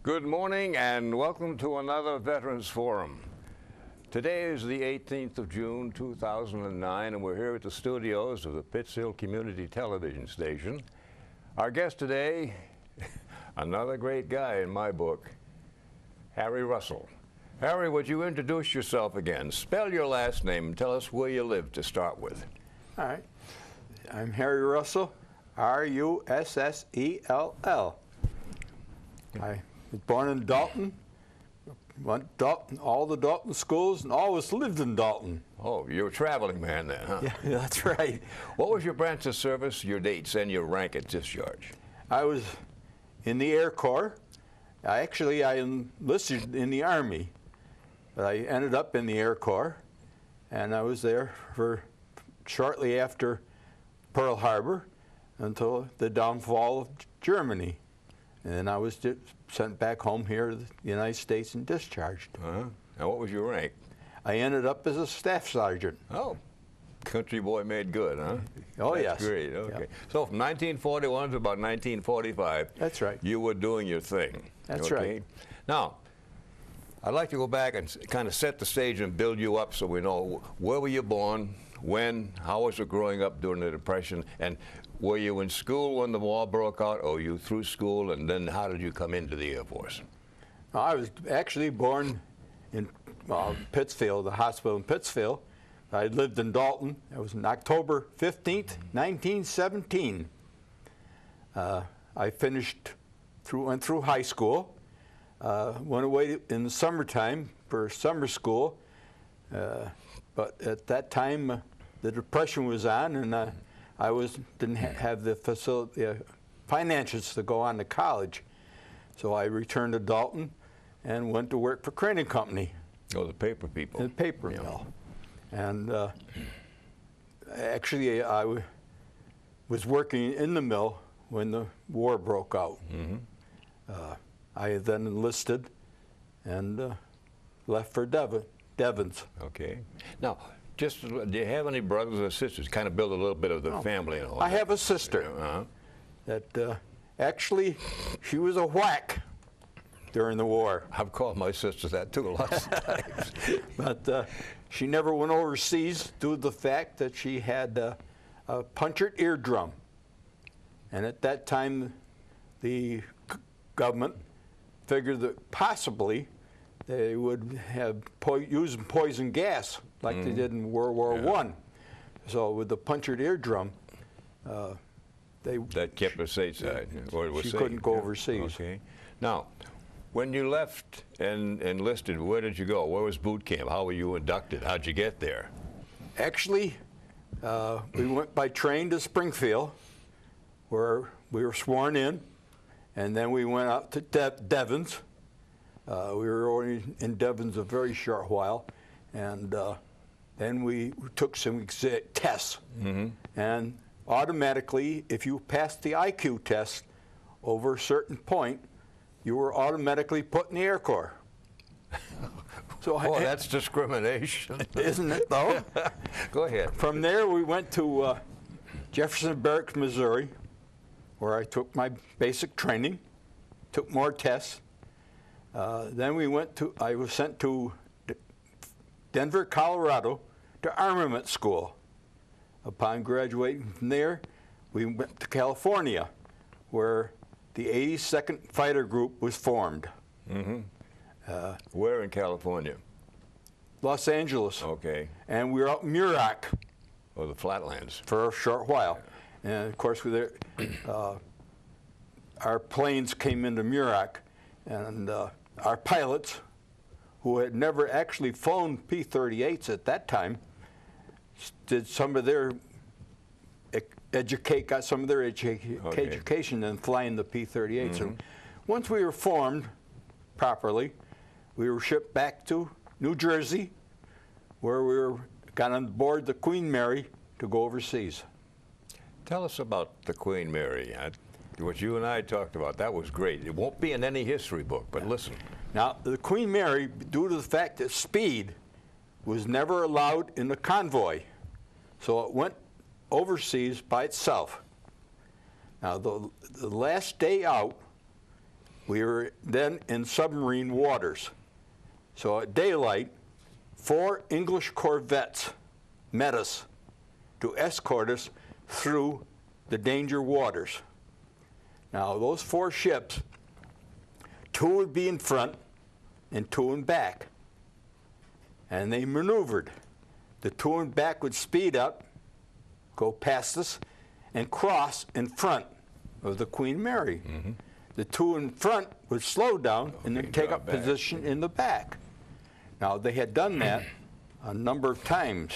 Good morning and welcome to another Veterans Forum. Today is the 18th of June, 2009, and we're here at the studios of the Pittsfield Community Television Station. Our guest today, another great guy in my book, Harry Russell. Harry, would you introduce yourself again? Spell your last name and tell us where you live to start with. All right. I'm Harry Russell, R-U-S-S-E-L-L. I was born in Dalton, went to Dalton, all the Dalton schools, and always lived in Dalton. Oh, you're a traveling man then, huh? Yeah, that's right. What was your branch of service, your dates, and your rank at discharge? I was in the Air Corps. I enlisted in the Army, but I ended up in the Air Corps, and I was there for shortly after Pearl Harbor until the downfall of Germany. And then I was sent back home here to the United States and discharged. And what was your rank? I ended up as a staff sergeant. Oh, country boy made good, huh? Oh, That's yes. Great, okay. Yeah. So from 1941 to about 1945, That's right. You were doing your thing. That's okay? right. Now, I'd like to go back and kind of set the stage and build you up so we know where were you born, when, how was it growing up during the Depression, and were you in school when the war broke out, or you through school, and then how did you come into the Air Force? I was actually born in Pittsfield, the hospital in Pittsfield. I lived in Dalton. It was on October 15th, 1917. I went through high school, went away in the summertime for summer school, but at that time the Depression was on, and I didn't have the finances to go on to college. So I returned to Dalton and went to work for Crane & Company. Oh, the paper people. The paper mill. And actually, I was working in the mill when the war broke out. I then enlisted and left for Devens. Okay. Now, do you have any brothers or sisters? Kind of build a little bit of the family and all I that. have a sister that actually, she was a whack during the war. I've called my sister that too lots of times. But she never went overseas due to the fact that she had a punctured eardrum. And at that time, the government figured that possibly they would have using poison gas like they did in World War I. So with the punctured eardrum, that kept her stateside. She couldn't go overseas. Okay. Now, when you left and enlisted, where did you go? Where was boot camp? How were you inducted? How'd you get there? Actually, we went by train to Springfield, where we were sworn in, and then we went out to Devens. We were only in Devens a very short while, and then we took some tests. And automatically, if you passed the IQ test over a certain point, you were automatically put in the Air Corps. So that's discrimination. Isn't it, though? Go ahead. From there, we went to Jefferson Barracks, Missouri, where I took my basic training, took more tests. Then I was sent to Denver, Colorado, to armament school. Upon graduating from there, we went to California, where the 82nd Fighter Group was formed. Where in California? Los Angeles. Okay. And we were out in Muroc. Oh, the Flatlands. For a short while. And of course, our planes came into Muroc, and our pilots, who had never actually flown P-38s at that time, did some of their got some of their education in flying the P-38s. And once we were formed properly, we were shipped back to New Jersey, where we got on board the Queen Mary to go overseas. Tell us about the Queen Mary. What you and I talked about, that was great. It won't be in any history book, but listen. Now, the Queen Mary, due to the fact that speed was never allowed in the convoy, so it went overseas by itself. Now, the last day out, We were then in submarine waters. So at daylight, 4 English corvettes met us to escort us through the danger waters. Now, those 4 ships, 2 would be in front and 2 in back. And they maneuvered. The 2 in back would speed up, go past us, and cross in front of the Queen Mary. Mm-hmm. The 2 in front would slow down and then take up position in the back. Now, they had done that a number of times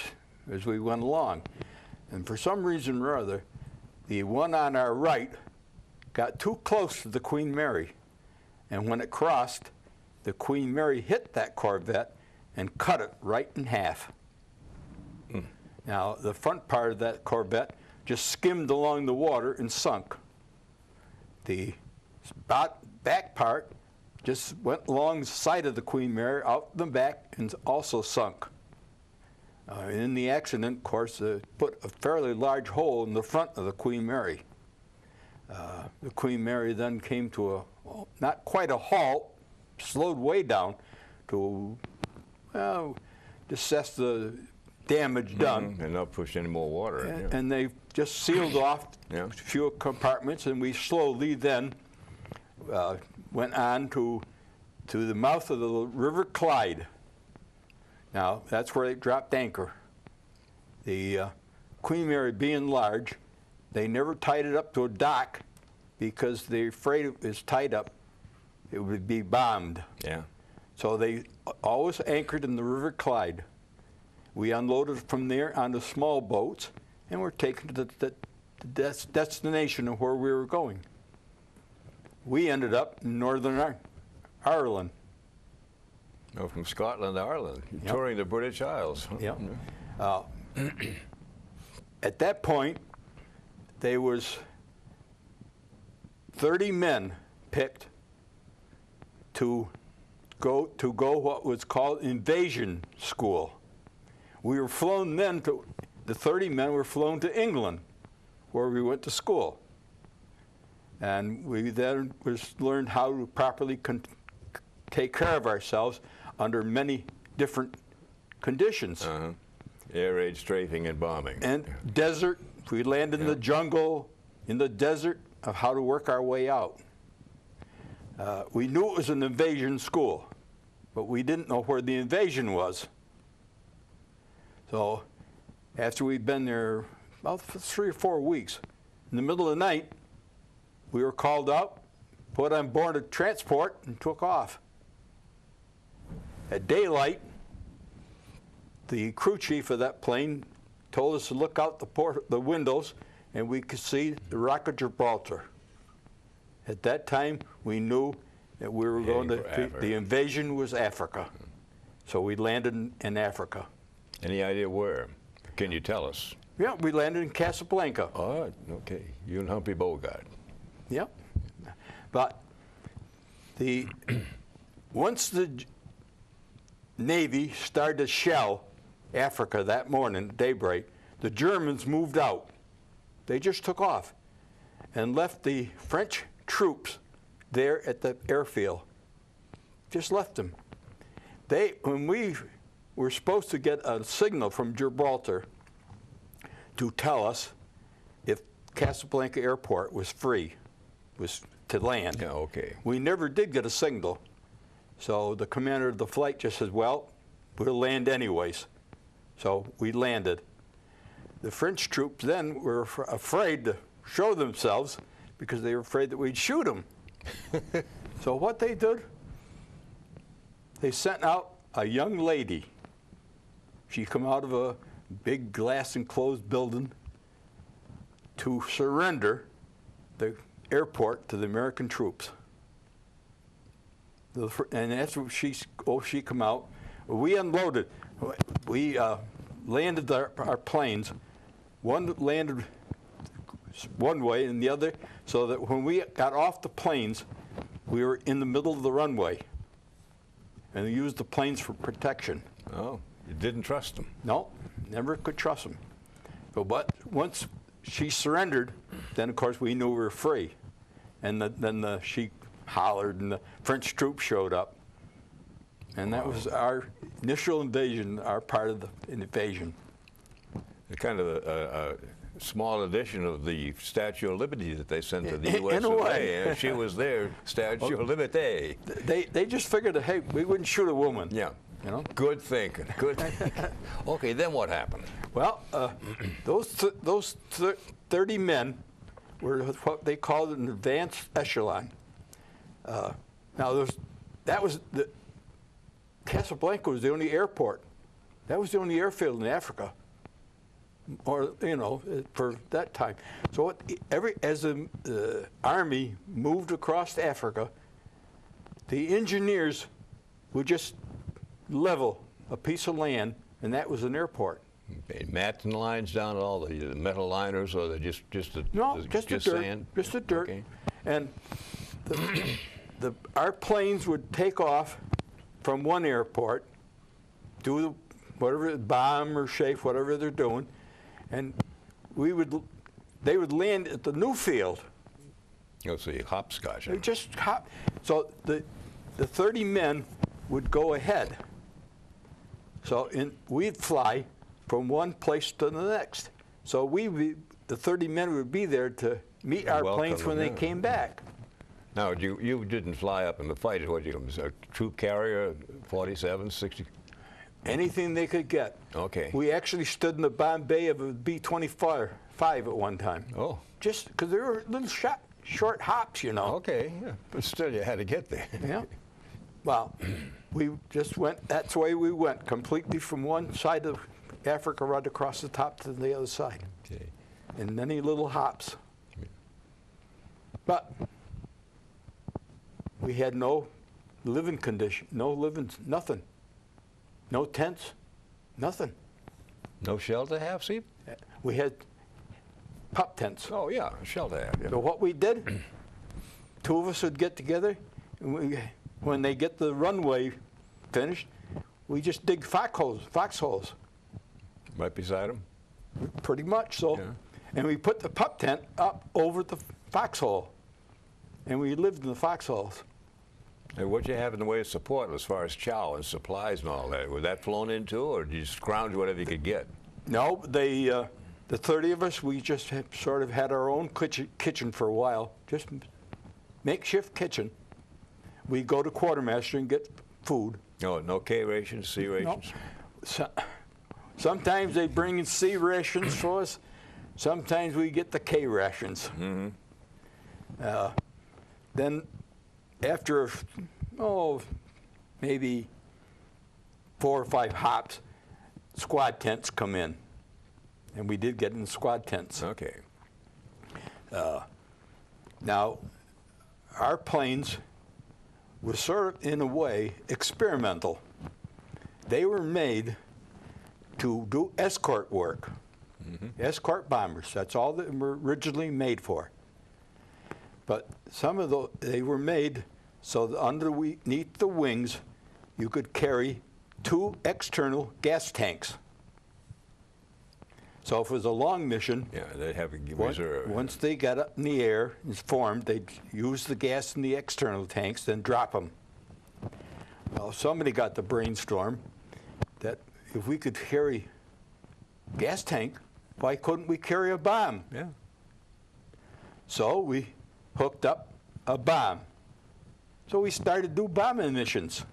as we went along. And for some reason or other, the one on our right got too close to the Queen Mary. And when it crossed, the Queen Mary hit that corvette and cut it right in half. Mm. Now, the front part of that corvette just skimmed along the water and sunk. The back part just went along the side of the Queen Mary, out the back, and also sunk. In the accident, of course, put a fairly large hole in the front of the Queen Mary. The Queen Mary then came to a, well, not quite a halt, slowed way down to assess the damage done. And not push any more water in. And they just sealed off a few compartments, and we slowly then went on to the mouth of the River Clyde. Now, that's where they dropped anchor. The Queen Mary being large, they never tied it up to a dock because they're afraid if it was tied up, it would be bombed. Yeah. So they always anchored in the River Clyde. We unloaded from there onto small boats and were taken to the destination of where we were going. We ended up in Northern Ireland. Oh, from Scotland to Ireland, touring the British Isles. Yep. At that point, there was 30 men picked to go what was called invasion school. We were flown then to, the 30 men were flown to England, where we went to school. And we then learned how to properly take care of ourselves under many different conditions. Air raid, strafing, and bombing. And desert, we landed in the jungle, in the desert, of how to work our way out. We knew it was an invasion school, but we didn't know where the invasion was. So after we'd been there about 3 or 4 weeks, in the middle of the night, we were called up, put on board a transport, and took off. At daylight, the crew chief of that plane told us to look out the windows, and we could see the Rock of Gibraltar. At that time, we knew that we were going to, the invasion was Africa. So we landed in Africa. Any idea where? Can you tell us? Yeah, we landed in Casablanca. Oh, okay. You and Humphrey Bogart. Yep. But once the Navy started to shell Africa that morning at daybreak, the Germans moved out. They just took off and left the French troops there at the airfield. Just left them. When we were supposed to get a signal from Gibraltar to tell us if Casablanca Airport was free, was to land. Yeah, okay. We never did get a signal. So the commander of the flight just said, well, we'll land anyways. So we landed. The French troops then were afraid to show themselves because they were afraid that we'd shoot them. So what they did, they sent out a young lady. She come out of a big glass enclosed building to surrender the airport to the American troops. And after she come out, we unloaded. We landed our planes. One landed one way and the other, so that when we got off the planes, we were in the middle of the runway. And we used the planes for protection. Oh, you didn't trust them? No, never could trust them. But once she surrendered, then of course we knew we were free. And then she hollered, and the French troops showed up. And that was our initial invasion, our part of the invasion. Kind of a small edition of the Statue of Liberty that they sent to the U.S. In a way. And she was there, Statue of Liberty. They just figured that, hey, we wouldn't shoot a woman. Yeah. You know? Good thinking. Good thinking. Okay, then what happened? Well, those 30 men were what they called an advanced echelon. Now, that was Casablanca was the only airport. That was the only airfield in Africa, or for that time. So as the army moved across Africa, the engineers would just level a piece of land, and that was an airport. Okay, mats and lines down all the metal liners, or just just the dirt, sand? just the dirt. Okay. And our planes would take off from one airport, do whatever, bomb or chafe, whatever they're doing, and they would land at the new field. You'll see hopscotch. They just hop. So the 30 men would go ahead. So we'd fly from one place to the next. So the 30 men would be there to meet our planes when they came back. Now, you didn't fly up in the fight. What you a troop carrier, 47, 60? Anything they could get. Okay. We actually stood in the bomb bay of a B-25 at one time. Oh. Just because they were little short hops, Okay, yeah. But still, you had to get there. Yeah. Well, we just went, that's the way we went, completely from one side of Africa right across the top to the other side. Okay. In many little hops. But we had no living condition, nothing. No tents, nothing. No shelter have, see? We had pup tents. Oh, yeah, shelter have, yeah. So what we did, two of us would get together, and when they get the runway finished, we just dig foxholes. Right beside them? Pretty much so. Yeah. And we put the pup tent up over the foxhole, and we lived in the foxholes. And what you have in the way of support as far as chow and supplies and all that, was that flown into, or did you scrounge whatever you could get? No, the 30 of us, we just sort of had our own kitchen for a while, just makeshift kitchen. We go to quartermaster and get food. No K rations, C rations? No. Sometimes they bring in C rations for us. Sometimes we get the K rations. Mm-hmm. Then after, maybe 4 or 5 hops, squad tents come in. And we did get in squad tents. Okay. Now, our planes were sort of, in a way, experimental. They were made to do escort work. Mm-hmm. Escort bombers, that's all they were originally made for. But they were made so that underneath the wings, you could carry 2 external gas tanks. So if it was a long mission, yeah, they'd have a reserve. Once they got up in the air and formed, they'd use the gas in the external tanks, then drop them. Well, somebody got the brainstorm that if we could carry gas tank, why couldn't we carry a bomb? Yeah. So we hooked up a bomb. So we started to do bombing missions.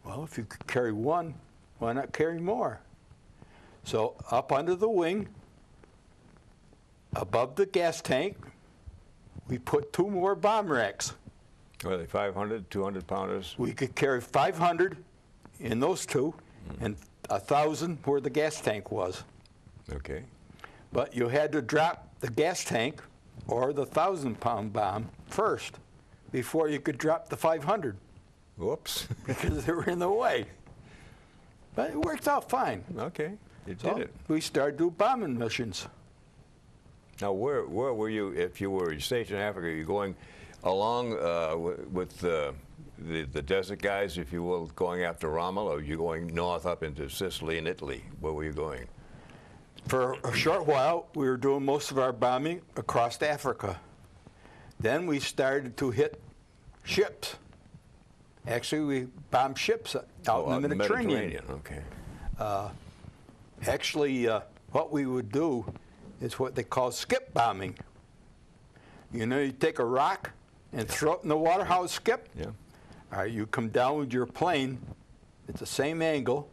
Well, if you could carry one, why not carry more? So up under the wing, above the gas tank, we put 2 more bomb racks. Were they 500, 200 pounders? We could carry 500 in those 2, and 1,000 where the gas tank was. Okay. But you had to drop the gas tank or the 1,000-pound bomb first before you could drop the 500. Whoops. Because they were in the way. But it worked out fine. Okay. You So did it. we started doing bombing missions. Now, where were you, if you were stationed in Africa, you going along with the desert guys, if you will, going after Rommel, or you going north up into Sicily and Italy? Where were you going? For a short while, we were doing most of our bombing across Africa. Then we started to hit ships. Actually, we bombed ships out in the Mediterranean. Okay. Actually, what we would do is what they call skip bombing. You know, you take a rock and throw it in the water, how it skip? Yeah. All right, you come down with your plane at the same angle,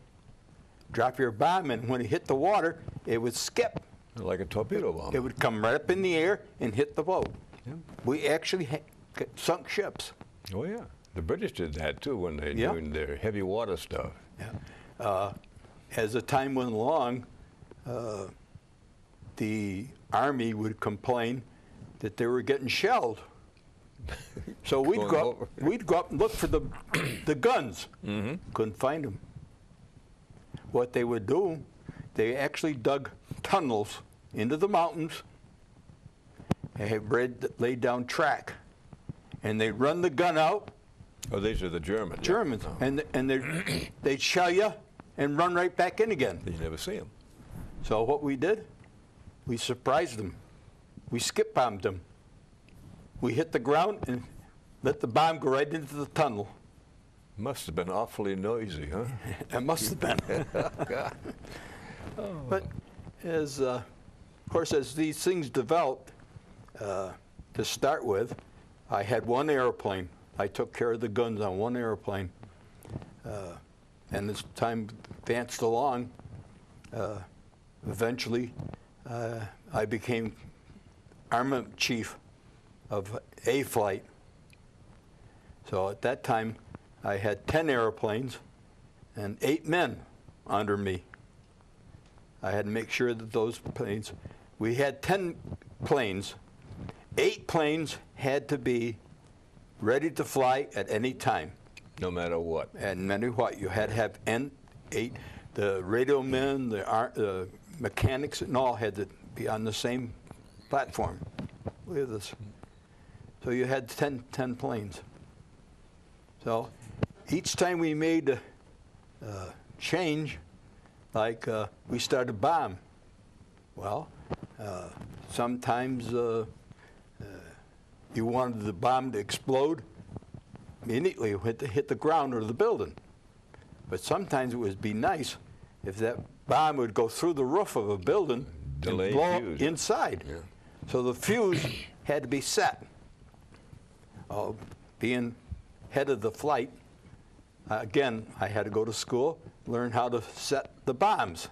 drop your bomb, and when it hit the water, it would skip. Like a torpedo bomb. It would come right up in the air and hit the boat. Yeah. We actually sunk ships. Oh, yeah. The British did that, too, when they Yeah. doing their heavy water stuff. Yeah. As the time went along, the Army would complain that they were getting shelled. So we'd go up and look for the guns. Mm-hmm. Couldn't find them. What they would do, they actually dug tunnels into the mountains. They had laid down track, and they'd run the gun out. Oh, these are the Germans. Germans, Oh. and they'd shell you and run right back in again. You never see them. So what we did, we surprised them. We skip bombed them. We hit the ground and let the bomb go right into the tunnel. Must have been awfully noisy, huh? It must have been. God. But as, of course, as these things developed, to start with, I had one airplane. I took care of the guns on one airplane. And as time advanced along, eventually I became armament chief of A flight. So at that time, I had 10 airplanes and 8 men under me. I had to make sure that those planes, we had 10 planes. 8 planes had to be ready to fly at any time. No matter what. And no matter what, you had to have 8. The radio men, the mechanics, and all had to be on the same platform with us. So you had 10 planes. So each time we made a change, like we started a bomb, well, sometimes you wanted the bomb to explode immediately, hit the ground or the building. But sometimes it would be nice if that bomb would go through the roof of a building and blow up inside. Yeah. So the fuse had to be set. Being head of the flight, again, I had to go to school, learn how to set the bombs,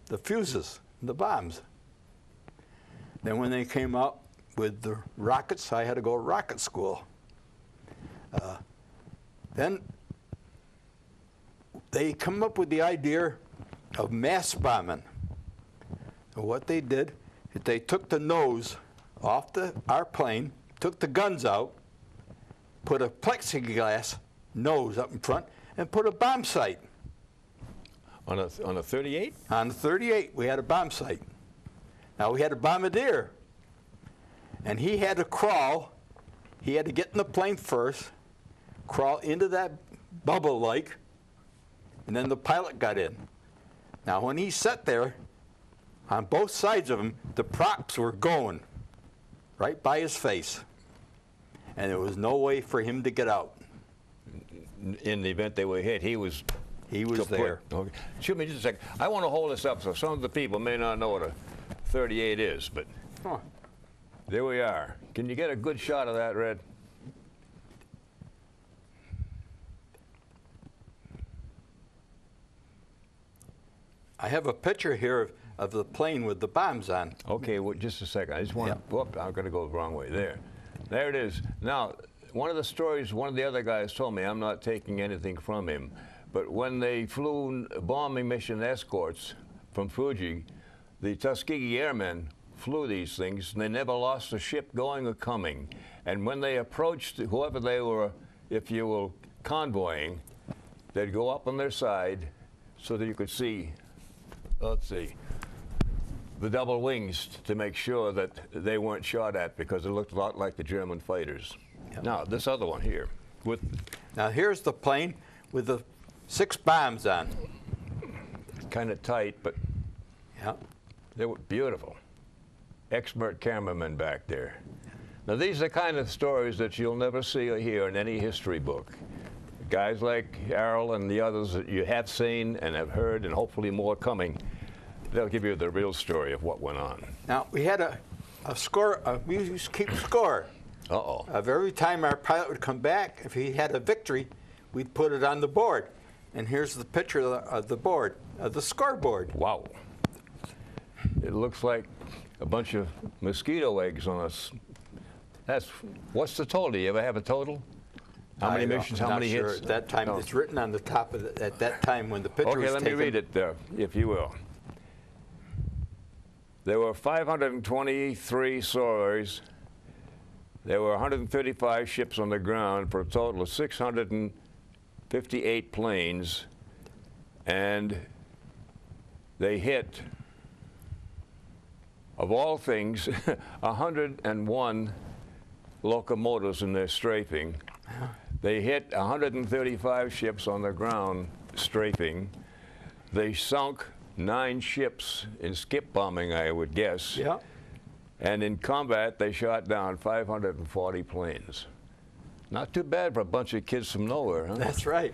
the fuses, the bombs. Then when they came out with the rockets, I had to go to rocket school. Then they come up with the idea of mass bombing. So what they did is they took the nose off our plane, took the guns out, put a plexiglass nose up in front, and put a bomb sight. On a 38? On the 38, we had a bomb sight. Now, we had a bombardier, and he had to crawl. He had to get in the plane first, crawl into that bubble like, and then the pilot got in. Now, when he sat there, on both sides of him, the props were going right by his face, and there was no way for him to get out. In the event they were hit, he was there. Okay. Excuse me just a second. I want to hold this up so some of the people may not know what a 38 is, but there we are. Can you get a good shot of that, Red? I have a picture here of the plane with the bombs on. Okay, well, just a second. I just want to, whoop, I'm going to go the wrong way. There it is. Now, one of the stories one of the other guys told me, I'm not taking anything from him, but when they flew bombing mission escorts from Fuji, the Tuskegee Airmen flew these things, and they never lost a ship going or coming. And when they approached whoever they were, if you will, convoying, they'd go up on their side so that you could see, let's see, the double wings to make sure that they weren't shot at, because it looked a lot like the German fighters. Yep. Now, this other one here. Now, here's the plane with the 6 bombs on. Kind of tight, but yeah, they were beautiful. Expert cameramen back there. Now, these are the kind of stories that you'll never see or hear in any history book. Guys like Errol and the others that you have seen and have heard, and hopefully more coming, they'll give you the real story of what went on. Now, we had a score, we used to keep score. Uh-oh. Of every time our pilot would come back, if he had a victory, we'd put it on the board. And here's the picture of the board, of the scoreboard. Wow. It looks like a bunch of mosquito eggs on us. What's the total? Do you ever have a total? How many missions, how many hits? At that time, it's written on the top of it, at that time when the picture was taken. Okay, let me read it there, if you will. There were 523 soars. There were 135 ships on the ground for a total of 658 planes, and they hit, of all things, 101 locomotives in their strafing. They hit 135 ships on the ground strafing. They sunk 9 ships in skip bombing, I would guess. Yeah. And in combat, they shot down 540 planes. Not too bad for a bunch of kids from nowhere, huh? That's right.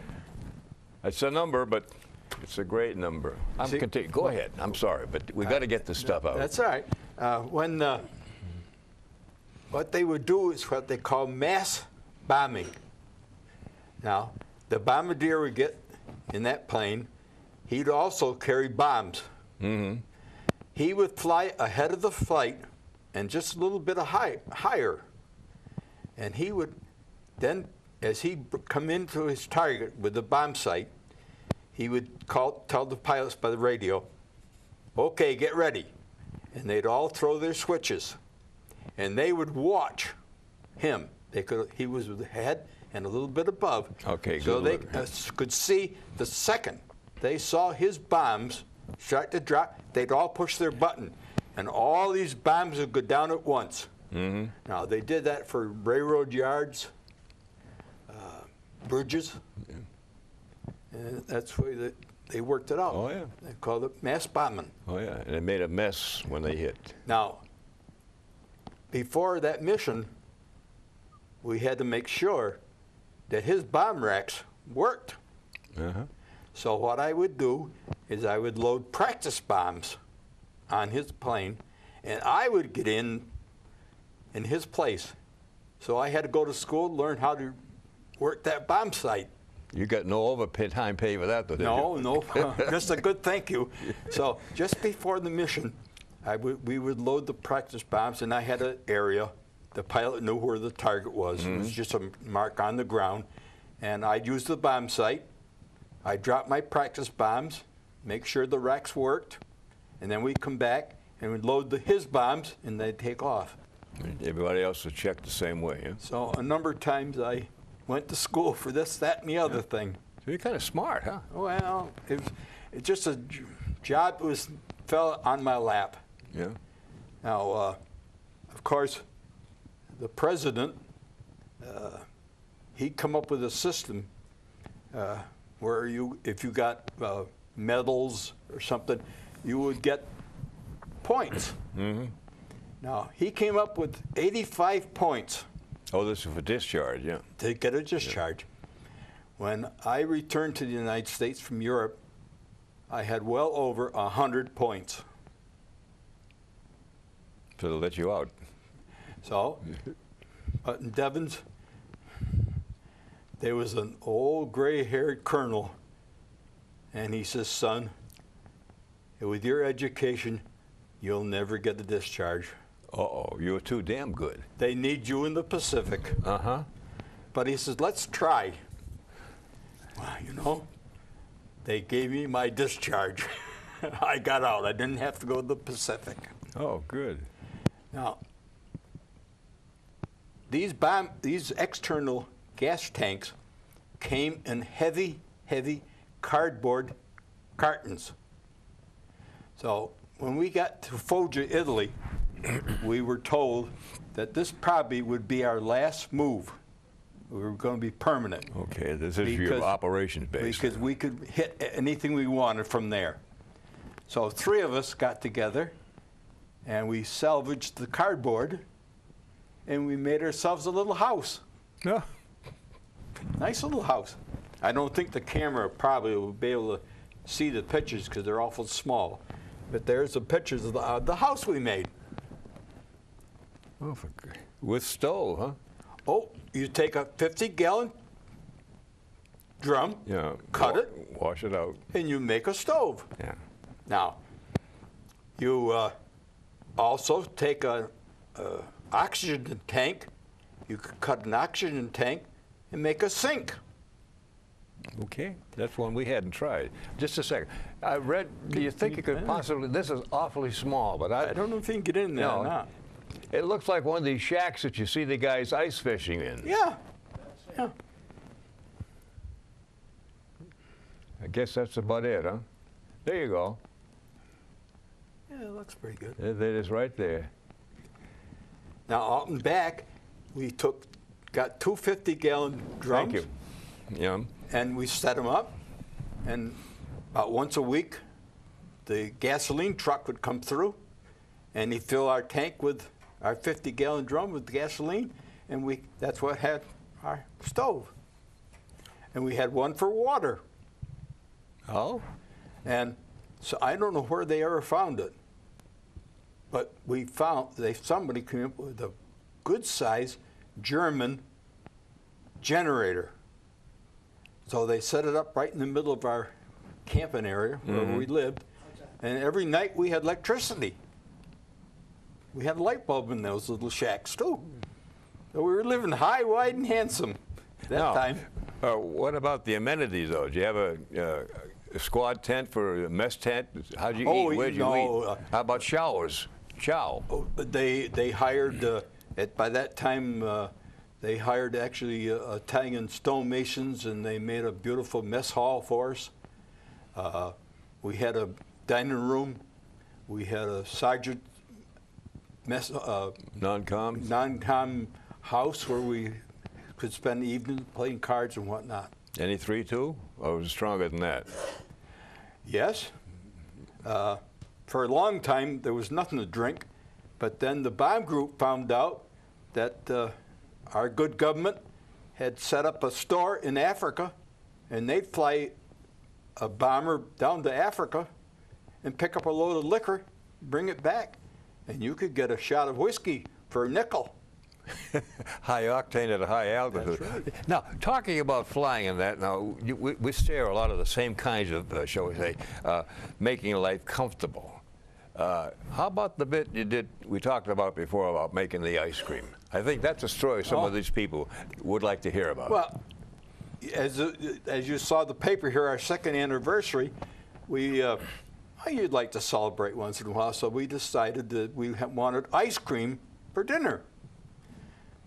It's a number, but it's a great number. Go ahead. I'm sorry, but we got to get this stuff out. That's all right. What they would do is what they call mass bombing. Now, the bombardier would get in that plane. He'd also carry bombs. Mm-hmm. He would fly ahead of the flight and just a little bit higher. And he would then, as he come into his target with the bomb sight, he would tell the pilots by the radio, "Okay, get ready." And they'd all throw their switches. And they would watch him. He was with the head and a little bit above. Okay, so good. they could see the second they saw his bombs start to drop, they'd all push their button. And all these bombs would go down at once. Mm-hmm. Now, they did that for railroad yards, bridges. Yeah. And that's the way they worked it out. Oh, yeah. They called it mass bombing. Oh, yeah. And it made a mess when they hit. Now, before that mission, we had to make sure that his bomb racks worked. Uh-huh. So what I would do is I would load practice bombs on his plane, and I would get in his place. So I had to go to school to learn how to work that bomb sight. You got no overtime pay for that, though, did you? No, just a good thank you. So just before the mission, we would load the practice bombs, and I had an area. The pilot knew where the target was. Mm-hmm. It was just a mark on the ground. And I'd use the bomb sight. I'd drop my practice bombs, make sure the racks worked, and then we'd come back and we'd load his bombs, and they'd take off. Everybody else would check the same way, huh? So a number of times I went to school for this, that, and the other thing. So you're kind of smart, huh? Well, it's just a job that fell on my lap. Yeah. Now, of course, the president, he'd come up with a system where if you got medals or something, you would get points. Mm-hmm. Now, he came up with 85 points. Oh, this is for discharge, yeah. To get a discharge. When I returned to the United States from Europe, I had well over 100 points. So they let you out. So, in Devens, there was an old gray-haired colonel, and he says, "Son, with your education, you'll never get the discharge. Uh-oh, you were too damn good. They need you in the Pacific." Uh-huh. But he says, "Let's try." Well, they gave me my discharge. I got out. I didn't have to go to the Pacific. Oh, good. Now, these external gas tanks came in heavy, heavy cardboard cartons. So when we got to Foggia, Italy, we were told that this probably would be our last move. We were going to be permanent. Okay, this is your operations base. Because we could hit anything we wanted from there. So 3 of us got together, and we salvaged the cardboard, and we made ourselves a little house. No. Nice little house. I don't think the camera probably will be able to see the pictures because they're awful small. But there's the pictures of the house we made. Oh, with stove, huh? Oh, you take a 50-gallon drum, Yeah. cut it, Wash it out. and you make a stove. Yeah. Now, you also take a oxygen tank. You could cut an oxygen tank and make a sink. Okay, that's one we hadn't tried. Just a second. I read, do you think it could possibly, this is awfully small, but I don't know if you can get in there or not. It looks like one of these shacks that you see the guys ice fishing in. Yeah. Yeah. I guess that's about it, huh? There you go. Yeah, it looks pretty good. There it is right there. Now, out and back, we got two 50-gallon drums. Thank you. Yeah. And we set them up, and about once a week, the gasoline truck would come through, and he'd fill our tank with our 50-gallon drum with gasoline, and that's what had our stove. And we had one for water. Oh? And so I don't know where they ever found it, but we found somebody came up with a good-sized German generator. So they set it up right in the middle of our camping area where we lived, and every night we had electricity. We had a light bulb in those little shacks too. So we were living high, wide, and handsome that time. What about the amenities, though? Do you have a squad tent for a mess tent? How'd you eat? Where'd you eat? How about showers? Chow. Oh, they hired by that time. They hired actually Italian stonemasons, and they made a beautiful mess hall for us. We had a dining room. We had a sergeant non-com house where we could spend the evening playing cards and whatnot. Any 3-2? Or was it stronger than that? Yes. For a long time, there was nothing to drink, but then the bomb group found out that our good government had set up a store in Africa, and they'd fly a bomber down to Africa and pick up a load of liquor, bring it back, and you could get a shot of whiskey for a nickel. High octane at a high altitude. That's right. Now, talking about flying and that, now we share a lot of the same kinds of, shall we say, making life comfortable. How about the bit you did, we talked about before about making the ice cream? I think that's a story some of these people would like to hear about. Well, as you saw the paper here, our second anniversary, you'd like to celebrate once in a while, so we decided that we wanted ice cream for dinner.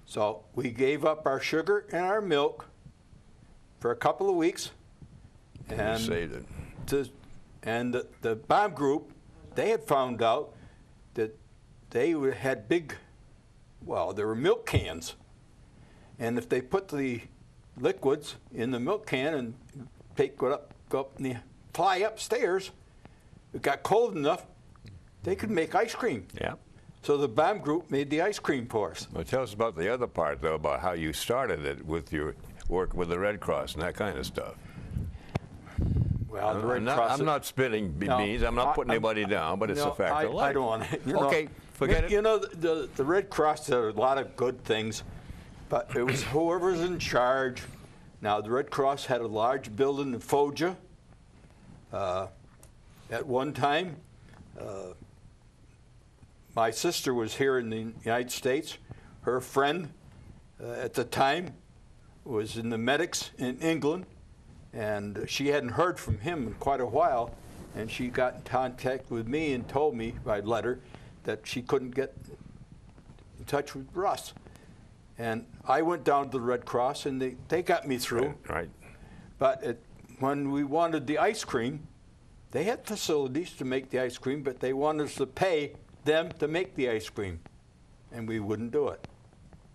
So we gave up our sugar and our milk for a couple of weeks. And saved it. And the bomb group, they had found out that they had there were milk cans. And if they put the liquids in the milk can and go up and fly upstairs, it got cold enough, they could make ice cream. Yeah. So the bomb group made the ice cream for us. Well, tell us about the other part, though, about how you started it with your work with the Red Cross and that kind of stuff. Well, the Red Cross. I'm not spitting beans. I'm not putting anybody down, but it's a fact of life. I don't want to. Okay, forget it. You know, the Red Cross did a lot of good things, but it was whoever's in charge. Now, the Red Cross had a large building in Foggia. At one time, my sister was here in the United States. Her friend at the time was in the medics in England, and she hadn't heard from him in quite a while, and she got in contact with me and told me by letter that she couldn't get in touch with Russ. And I went down to the Red Cross, and they got me through. Right. But when we wanted the ice cream, they had facilities to make the ice cream, but they wanted us to pay them to make the ice cream, and we wouldn't do it.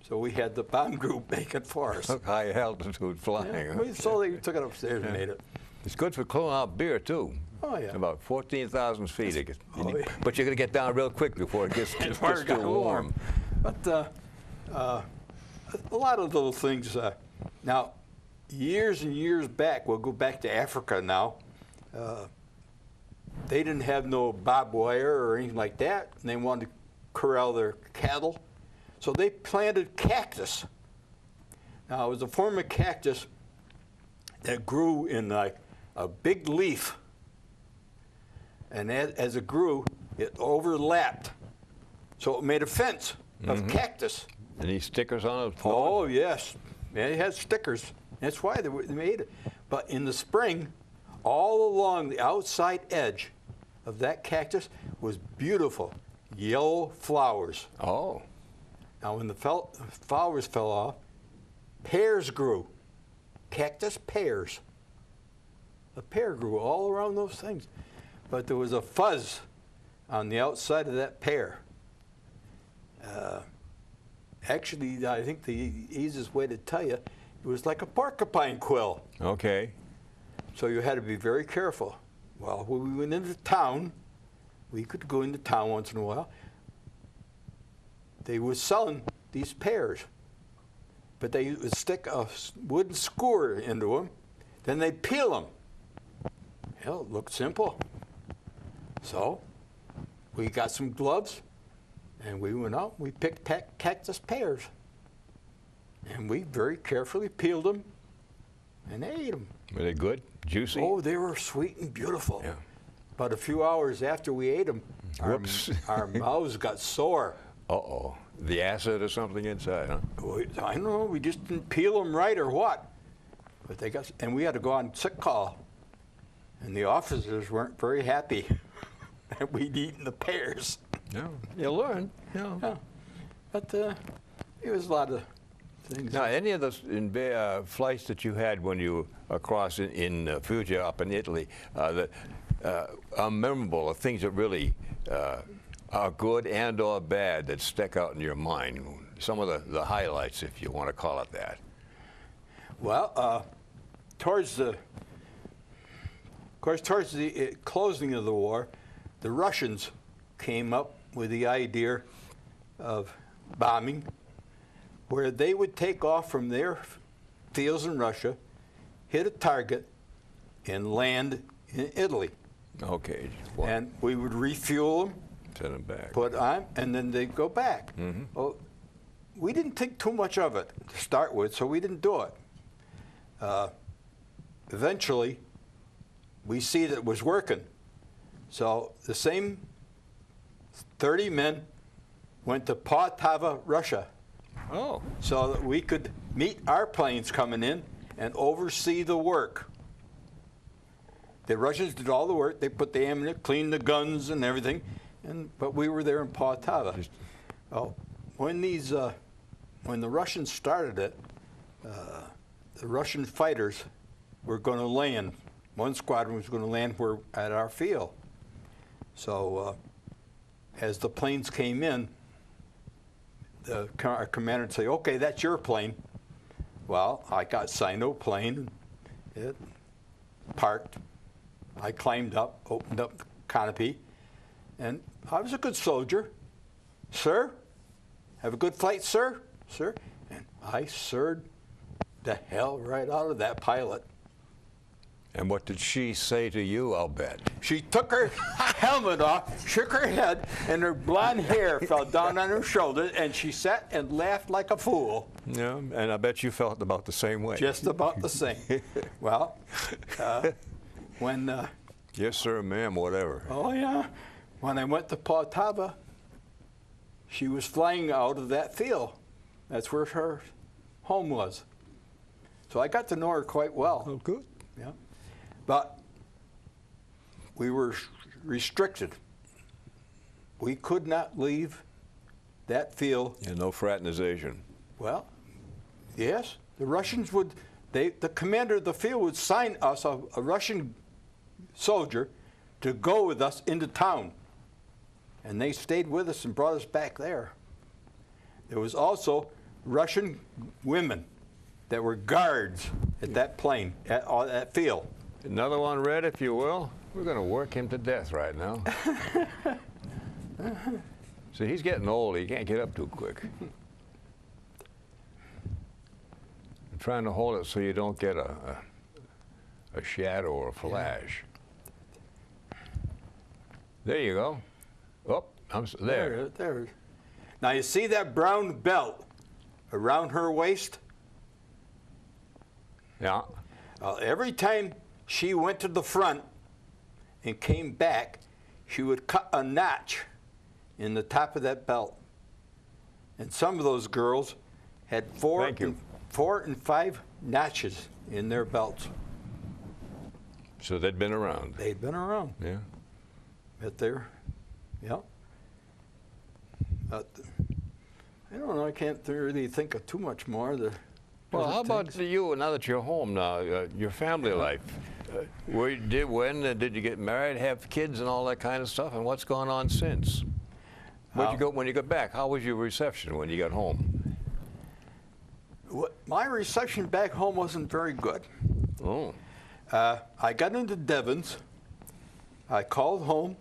So we had the bomb group make it for us. High altitude flying. Yeah, Huh? so they took it upstairs and made it. It's good for cooling out beer, too. Oh, yeah. About 14,000 feet. Yeah. But you're going to get down real quick before it gets too warm. But A lot of little things. Now, years and years back, we'll go back to Africa now. They didn't have no barbed wire or anything like that, and they wanted to corral their cattle. So they planted cactus. Now, it was a form of cactus that grew in like a big leaf. And as it grew, it overlapped. So it made a fence of cactus. Any stickers on it? Oh, yes. It has stickers. That's why they made it. But in the spring, all along the outside edge of that cactus was beautiful yellow flowers. Oh. Now, when the flowers fell off, pears grew. Cactus pears. A pear grew all around those things. But there was a fuzz on the outside of that pear. Actually, I think the easiest way to tell you, it was like a porcupine quill. Okay. So you had to be very careful. Well, when we went into town, we could go into town once in a while. They were selling these pears, but they would stick a wooden skewer into them, then they'd peel them. Hell, it looked simple. So we got some gloves, and we went out, we picked cactus pears. And we very carefully peeled them and ate them. Were they good? Juicy? Oh, they were sweet and beautiful. Yeah. But a few hours after we ate them, our mouths got sore. Uh-oh. The acid or something inside, huh? I don't know, we just didn't peel them right or what. But they got, and we had to go on sick call. And the officers weren't very happy that we'd eaten the pears. No, you learn. Yeah. Yeah. But it was a lot of things. Now, any of the flights that you had when you across in Fugia up in Italy that are memorable, or things that really are good and or bad that stick out in your mind? Some of the highlights, if you want to call it that. Well, towards the closing of the war, the Russians came up with the idea of bombing, where they would take off from their fields in Russia, hit a target, and land in Italy. Okay. And we would refuel them, send them back. put on, and then they'd go back. Well, we didn't think too much of it to start with, so we didn't do it. Eventually, we see that it was working. So the same 30 men went to Poltava, Russia, Oh. so that we could meet our planes coming in and oversee the work. The Russians did all the work. They put the ammunition, cleaned the guns and everything, but we were there in Poltava. Well, when the Russians started it, the Russian fighters were going to land. One squadron was going to land at our field. So as the planes came in, our commander would say, "Okay, that's your plane." Well, I got assigned to a plane. It parked. I climbed up, opened up the canopy, and I was a good soldier. "Sir, have a good flight, sir." "Sir." And I sirred the hell right out of that pilot. And what did she say to you, I'll bet? She took her helmet off, shook her head, and her blonde hair fell down on her shoulders, and she sat and laughed like a fool. Yeah, and I bet you felt about the same way. Just about the same. Well, when... yes, sir, ma'am, whatever. Oh, yeah. When I went to Poltava, she was flying out of that field. That's where her home was. So I got to know her quite well. Oh, good. Yeah. But we were restricted. We could not leave that field. Yeah, no fraternization. Well, yes, the Russians would, the commander of the field would sign us, a Russian soldier, to go with us into town. And they stayed with us and brought us back there. There was also Russian women that were guards at that plane, at that field. Another one, Red, if you will. We're going to work him to death right now. See, he's getting old. He can't get up too quick. I'm trying to hold it so you don't get a shadow or a flash. There you go. Oh, there. There. Now you see that brown belt around her waist? Yeah. Every time she went to the front and came back, she would cut a notch in the top of that belt. And some of those girls had four and five notches in their belts. So they'd been around. They'd been around. Yeah. But they're, yeah. But I don't know. I can't really think of too much more. Well, how about you, now that you're home now, your family life? When did you get married, have kids and all that kind of stuff, and what's gone on since? When you got back? How was your reception when you got home? My reception back home wasn't very good. Oh. I got into Devens. I called home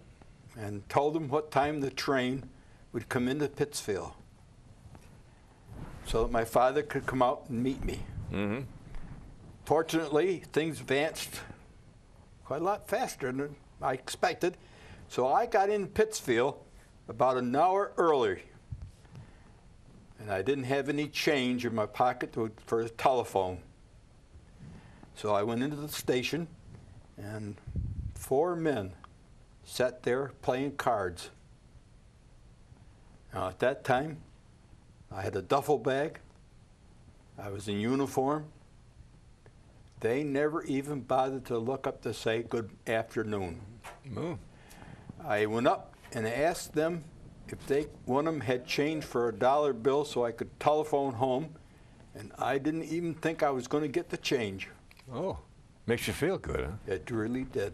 and told them what time the train would come into Pittsfield so that my father could come out and meet me. Mm-hmm. Fortunately, things advanced quite a lot faster than I expected, so I got in Pittsfield about an hour early, and I didn't have any change in my pocket for the telephone. So I went into the station, and 4 men sat there playing cards. Now, at that time, I had a duffel bag. I was in uniform. They never even bothered to look up to say good afternoon. Oh. I went up and asked them if one of them had change for a dollar bill so I could telephone home, and I didn't even think I was going to get the change. Oh. Makes you feel good, huh? It really did.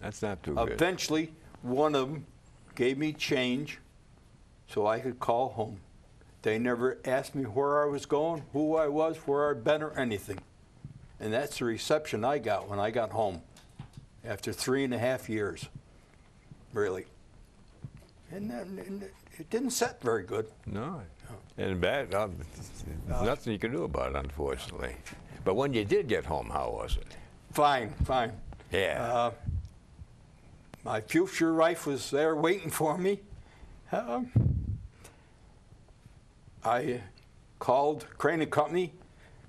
That's not too good. Eventually, one of them gave me change so I could call home. They never asked me where I was going, who I was, where I'd been, or anything. And that's the reception I got when I got home after 3.5 years, really. And it didn't set very good. No. And bad, nothing you can do about it, unfortunately. But when you did get home, how was it? Fine. Yeah. My future wife was there waiting for me. I called Crane & Company,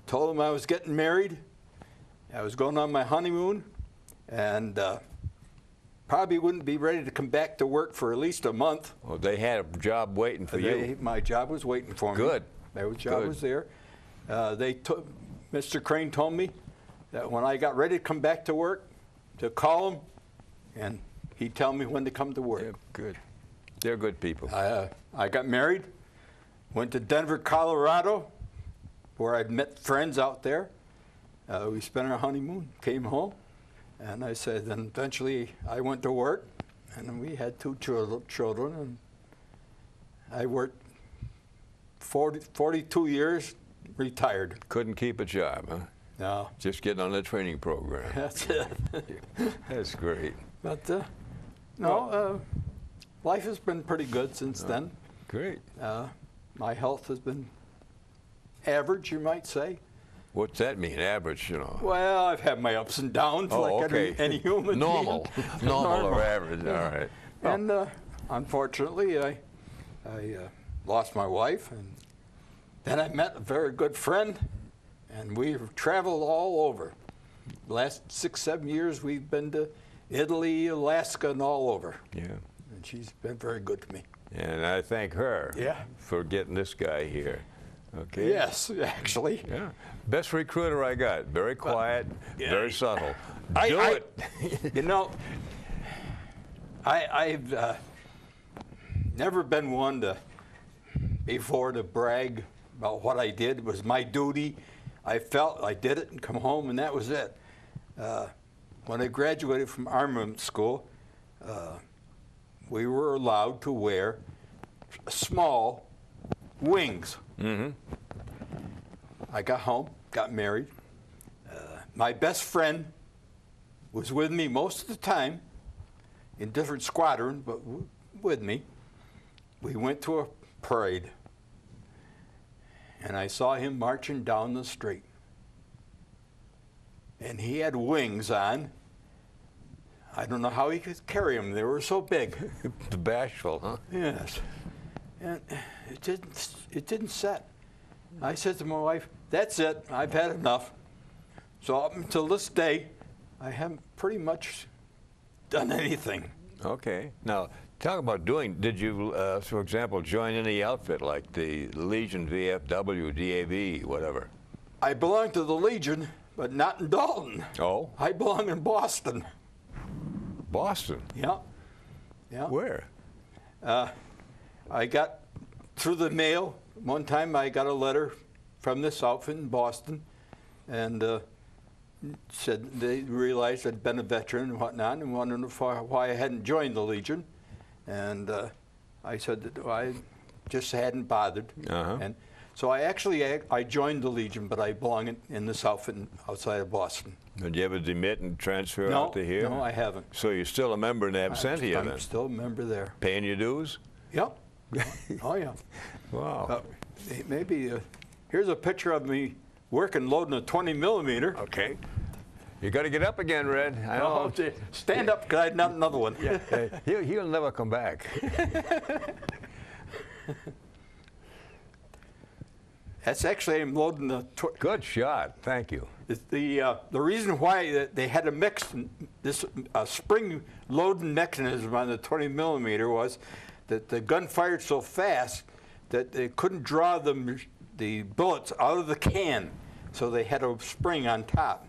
told them I was getting married. I was going on my honeymoon, and probably wouldn't be ready to come back to work for at least a month. Well, they had a job waiting for you. My job was waiting for me. Good. My job was there. Mr. Crane told me that when I got ready to come back to work, to call him, and he'd tell me when to come to work. Yeah, good. They're good people. I got married, went to Denver, Colorado, where I'd met friends out there. We spent our honeymoon, came home, and I said, then eventually I went to work, and we had 2 children, and I worked 42 years, retired. Couldn't keep a job, huh? No. Just getting on the training program. That's it. That's great. But life has been pretty good since then. Great. My health has been average, you might say. What's that mean, average, you know? Well, I've had my ups and downs any human Normal. being. Normal or average, all right. And unfortunately, I lost my wife, and then I met a very good friend, and we've traveled all over. The last 6-7 years, we've been to Italy, Alaska, and all over. Yeah. And she's been very good to me. And I thank her for getting this guy here. Okay. Yes, actually. Yeah. Best recruiter I got. Very quiet, very subtle. Do it. You know, I've never been one to brag about what I did. It was my duty. I felt I did it and come home, and that was it. When I graduated from armament school, we were allowed to wear small wings. Mm-hmm. I got home, got married. My best friend was with me most of the time, in different squadrons, but with me. We went to a parade, and I saw him marching down the street. and he had wings on. I don't know how he could carry them. They were so big. Bashful, huh? Yes. And it didn't set. I said to my wife, "That's it. I've had enough." So up until this day, I haven't pretty much done anything. Okay. Now, talk about doing, did you, for example, join any outfit like the Legion, VFW, DAV, whatever? I belong to the Legion, but not in Dalton. Oh? I belong in Boston. Boston? Yeah. Yeah. Where? I got through the mail. One time I got a letter from this outfit in Boston, and said they realized I'd been a veteran and whatnot, and wanted to know why I hadn't joined the Legion. And I said that I just hadn't bothered. And so I joined the Legion, but I belong in this outfit outside of Boston. Did you ever demit and transfer No, out to here? no, I haven't. So you're still a member in absentia then? I'm still a member there. Paying your dues? Yep. Oh, yeah. Wow. Maybe here's a picture of me working loading a 20 millimeter. Okay. You got to get up again, Red. I know. Oh, stand up, because I had another one. Yeah. He'll never come back. That's actually, I'm loading the. Good shot. Thank you. The reason why they had a this spring loading mechanism on the 20 millimeter was that the gun fired so fast that they couldn't draw the bullets out of the can, so they had a spring on top.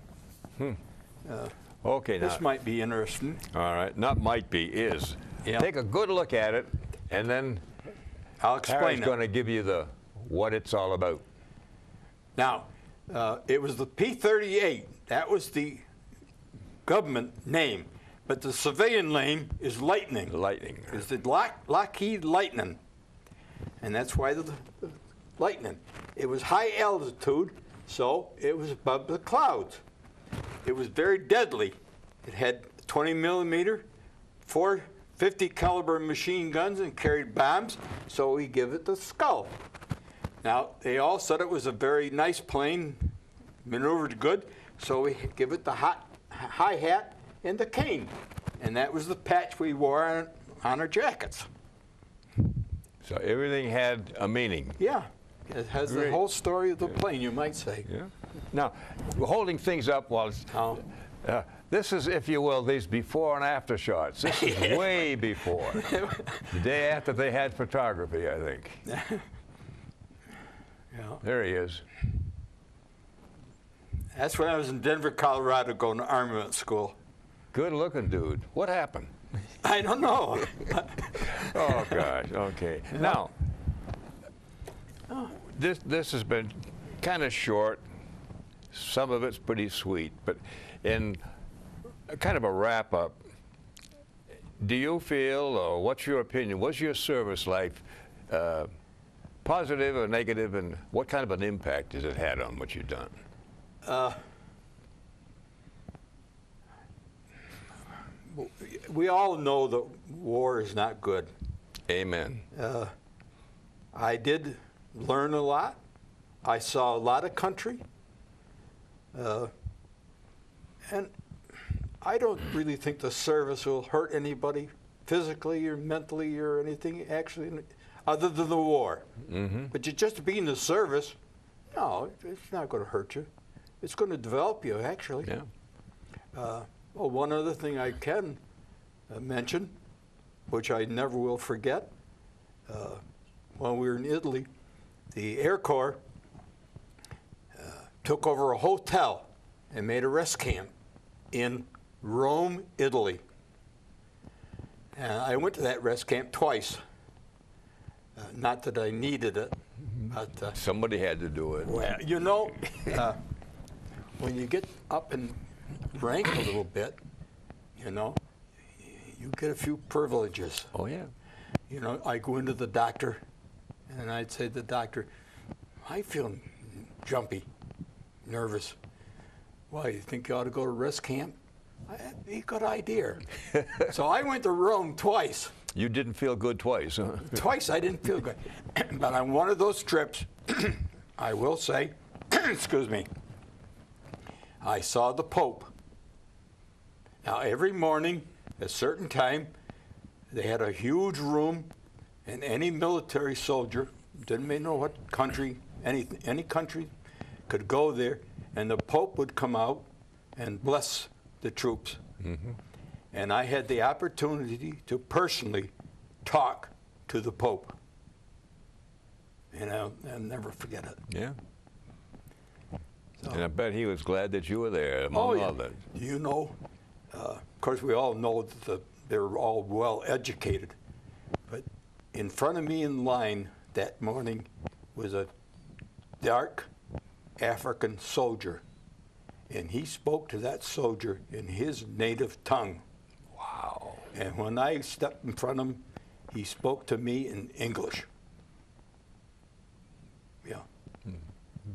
Okay, now. This might be interesting. All right. Not might be, is. Yeah. Take a good look at it, and then I'll explain Harry's it. going to give you what it's all about. Now, it was the P-38. That was the government name. But the civilian name is Lightning. Lightning. It's the Lockheed Lightning. And that's why the Lightning. It was high altitude, so it was above the clouds. It was very deadly. It had 20 millimeter, 450 caliber machine guns, and carried bombs, so we give it the Skull. Now, they all said it was a very nice plane, maneuvered good, so we give it the high hat and the cane. And that was the patch we wore on our jackets. So everything had a meaning. Yeah, it has the Great. whole story of the plane, you might say. Yeah. Now, we're holding things up while it's, this is, if you will, these before and after shots. This is way before. The day after they had photography, I think. Yeah. There he is. That's when I was in Denver, Colorado, going to armament school. Good looking dude. What happened? I don't know. Oh, gosh. Okay. Now, this has been kind of short. Some of it's pretty sweet. But in kind of a wrap-up, do you feel, or what's your opinion, was your service life positive or negative, and what kind of an impact has it had on what you've done? We all know that war is not good. Amen. I did learn a lot. I saw a lot of country. And I don't really think the service will hurt anybody physically or mentally or anything, actually, other than the war. But just to be in the service, no, it's not going to hurt you. It's going to develop you, actually. Yeah. Well, one other thing I can mention, which I never will forget, when we were in Italy, the Air Corps took over a hotel and made a rest camp in Rome, Italy. And I went to that rest camp twice. Not that I needed it, but Somebody had to do it. well, you know, when you get up in rank a little bit, you know, you get a few privileges. Oh, yeah. You know, I go into the doctor, and I'd say to the doctor, I feel jumpy, nervous. Why, you think you ought to go to rest camp? That'd be a good idea. So I went to Rome twice. You didn't feel good twice, huh? Twice I didn't feel good. But on one of those trips, I will say, excuse me, I saw the Pope. Now, every morning, at a certain time, they had a huge room, and any military soldier, didn't matter what country, any country, could go there, and the Pope would come out and bless the troops. Mm-hmm. And I had the opportunity to personally talk to the Pope. And I'll never forget it. Yeah. So, And I bet he was glad that you were there, among others. You know, of course, we all know that they're all well educated. But in front of me in line that morning was a dark African soldier. And he spoke to that soldier in his native tongue. Wow. And when I stepped in front of him, he spoke to me in English. Yeah.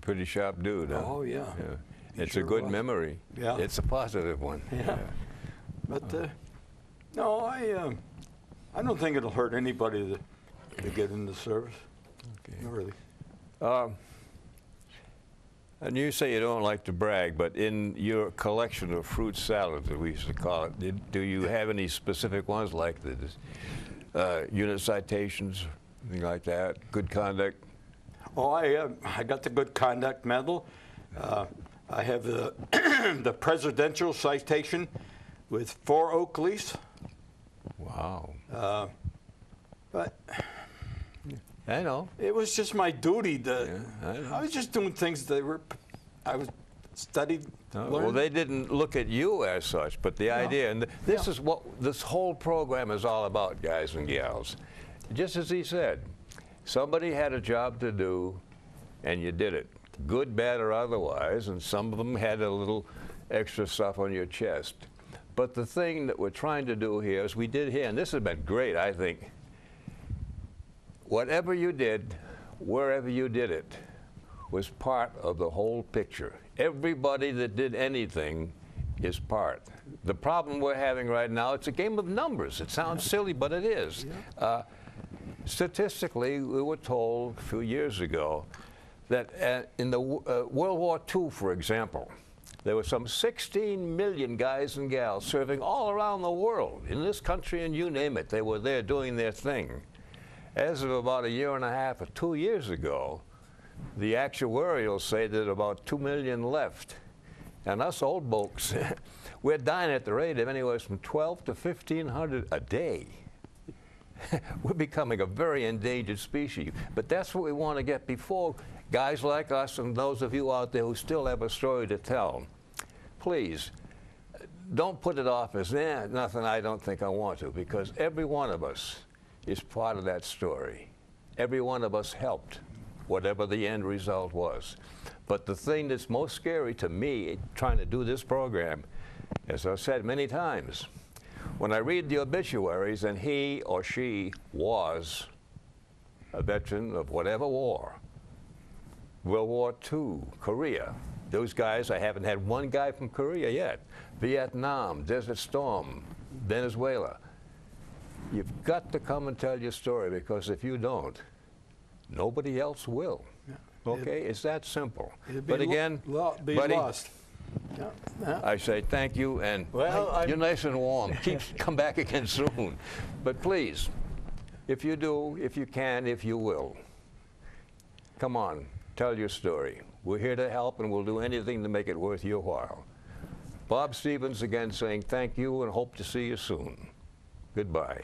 Pretty sharp dude, huh? Oh, yeah. It's sure a good was. memory. Yeah. It's a positive one. Yeah. But no, I don't think it'll hurt anybody to get into service. Okay. Not really. And you say you don't like to brag, but in your collection of fruit salads, that we used to call it, do you have any specific ones like the unit citations, anything like that? Good conduct? Oh, I got the good conduct medal. I have the the presidential citation with 4 Oakleys. Wow. But I know. it was just my duty to. Yeah, I know. I was just doing things that I was studied. Well, learned. they didn't look at you as such, but the idea, and this is what this whole program is all about, guys and gals. Just as he said, somebody had a job to do, and you did it, good, bad, or otherwise, and some of them had a little extra stuff on your chest. But the thing that we're trying to do here, as we did here, and this has been great, I think, whatever you did, wherever you did it, was part of the whole picture. Everybody that did anything is part. The problem we're having right now, it's a game of numbers. It sounds silly, but it is. Statistically, we were told a few years ago that in the World War II, for example, there were some 16 million guys and gals serving all around the world, in this country and you name it. They were there doing their thing. As of about 1.5 or 2 years ago, the actuarials say that about 2 million left. And us old folks, we're dying at the rate of anywhere from 12 to 1,500 a day. We're becoming a very endangered species. But that's what we want to get before guys like us and those of you out there who still have a story to tell. Please, don't put it off as, nothing, I don't think I want to, because every one of us is part of that story. Every one of us helped, whatever the end result was. But the thing that's most scary to me, trying to do this program, as I've said many times, when I read the obituaries and he or she was a veteran of whatever war, World War II, Korea, those guys, I haven't had one guy from Korea yet, Vietnam, Desert Storm, Venezuela. You've got to come and tell your story, because if you don't, nobody else will. Yeah. Okay, it's that simple. It'd But be again, be buddy, lost. Yeah. Yeah. I say thank you, and Well, you're nice and warm. Come back again soon. But please, if you do, if you can, if you will, come on, tell your story. We're here to help, and we'll do anything to make it worth your while. Bob Stevens again saying thank you and hope to see you soon. Goodbye.